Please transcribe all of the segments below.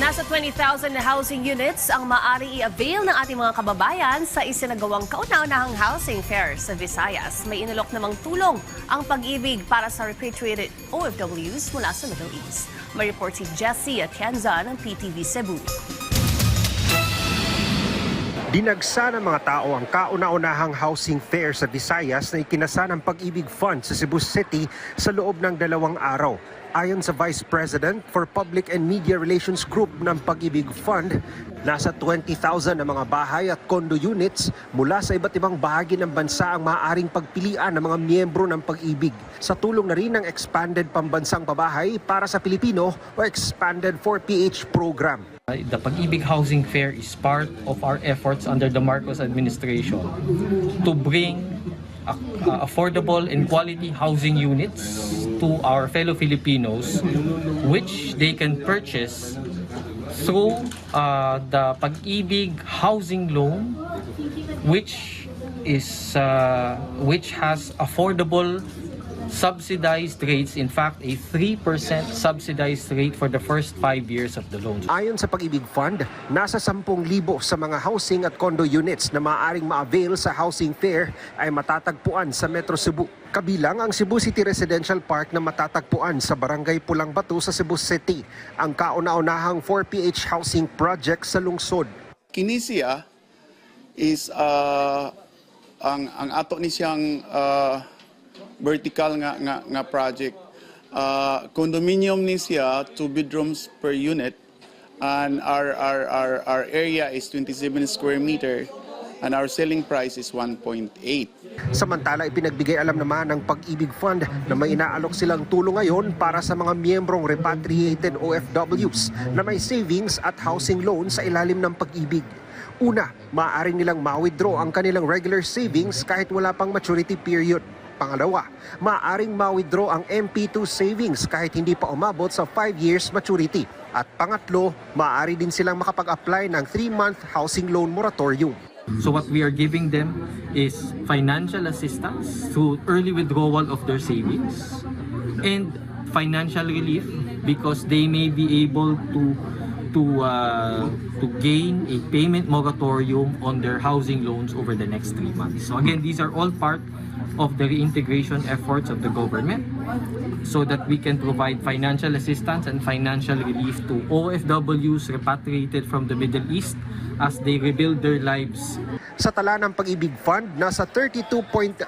Nasa 20,000 na housing units ang maaari i-avail ng ating mga kababayan sa isinagawang kauna-unahang housing fair sa Visayas. May inalok namang tulong ang pag-ibig para sa repatriated OFWs mula sa Middle East. May report si Jessie Atienza ng PTV Cebu. Dinagsa ng mga tao ang kauna-unahang housing fair sa Visayas na ikinasa ng Pag-ibig Fund sa Cebu City sa loob ng 2 araw. Ayon sa Vice President for Public and Media Relations Group ng Pag-ibig Fund, nasa 20,000 na mga bahay at condo units mula sa iba't ibang bahagi ng bansa ang maaaring pagpilian ng mga miyembro ng Pag-ibig. Sa tulong na rin ng Expanded Pambansang Pabahay para sa Pilipino o Expanded 4PH program. The Pag-ibig Housing Fair is part of our efforts under the Marcos administration to bring affordable and quality housing units to our fellow Filipinos, which they can purchase through the Pag-ibig Housing Loan, which has affordable subsidized rates, in fact a 3% subsidized rate for the first 5 years of the loan. Ayon sa Pag-ibig Fund, nasa 10,000 sa mga housing at condo units na maaaring ma-avail sa housing fair ay matatagpuan sa Metro Cebu. Kabilang ang Cebu City Residential Park na matatagpuan sa Barangay Pulang Batu sa Cebu City, ang kauna-unahang 4PH housing project sa lungsod. Kini siya is ang ato ni siyang vertical nga project. Condominium ni siya, 2 bedrooms per unit, and our area is 27 square meter and our selling price is 1.8. Samantala, ipinagbigay alam naman ng Pag-ibig Fund na may inaalok silang tulong ngayon para sa mga miyembrong repatriated OFWs na may savings at housing loan sa ilalim ng Pag-ibig. Una, maaari nilang ma-withdraw ang kanilang regular savings kahit wala pang maturity period. Pangalawa, maaaring ma-withdraw ang MP2 savings kahit hindi pa umabot sa 5 years maturity. At pangatlo, maaari din silang makapag-apply ng 3-month housing loan moratorium. So what we are giving them is financial assistance through early withdrawal of their savings and financial relief because they may be able to gain a payment moratorium on their housing loans over the next 3 months. So again, these are all part of the reintegration efforts of the government so that we can provide financial assistance and financial relief to OFWs repatriated from the Middle East as they rebuild their lives. Sa tala ng Pag-ibig Fund, nasa 32.92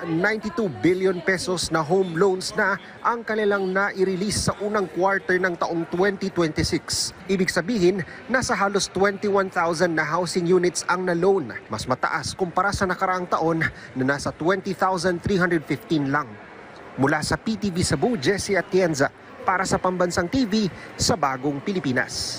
billion pesos na home loans na ang kanilang na-release sa unang quarter ng taong 2026. Ibig sabihin, nasa halos 21,000 na housing units ang na-loan. Mas mataas kumpara sa nakaraang taon na nasa 20,315 lang. Mula sa PTV Cebu, Jessie Atienza para sa Pambansang TV sa Bagong Pilipinas.